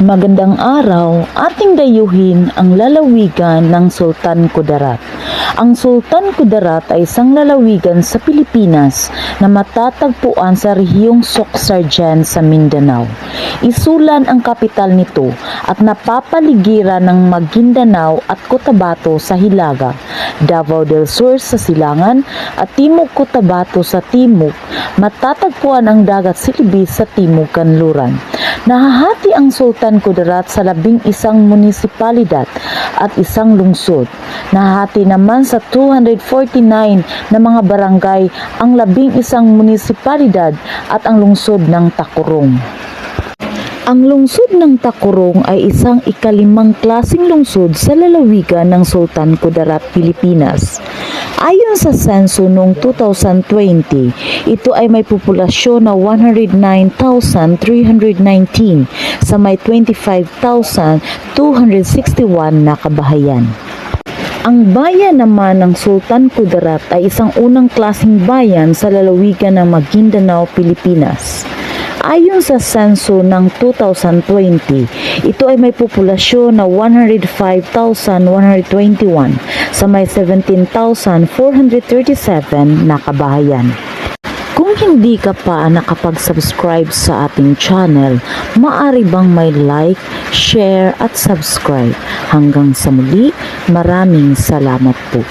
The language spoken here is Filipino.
Magandang araw, ating dayuhin ang lalawigan ng Sultan Kudarat. Ang Sultan Kudarat ay isang lalawigan sa Pilipinas na matatagpuan sa rehiyong Soc-Sargen sa Mindanao. Isulan ang kapital nito at napapaligiran ng Maguindanao at Cotabato sa hilaga, Davao del Sur sa silangan at Timog Cotabato sa timog. Matatagpuan ang dagat Silibis sa timog kanluran. Nahahati ang Sultan Kudarat sa 11 munisipalidad at isang lungsod. Nahahati naman sa 249 na mga barangay ang 11 munisipalidad at ang lungsod ng Tacorong. Ang lungsod ng Tacorong ay isang ikalimang klaseng lungsod sa lalawigan ng Sultan Kudarat, Pilipinas. Ayon sa senso noong 2020, ito ay may populasyon na 109,319 sa may 25,261 na kabahayan. Ang bayan naman ng Sultan Kudarat ay isang unang klaseng bayan sa lalawigan ng Maguindanao, Pilipinas. Ayon sa senso ng 2020, ito ay may populasyon na 105,121 sa may 17,437 na kabahayan. Kung hindi ka pa nakapag-subscribe sa ating channel, maaari bang may like, share at subscribe. Hanggang sa muli, maraming salamat po.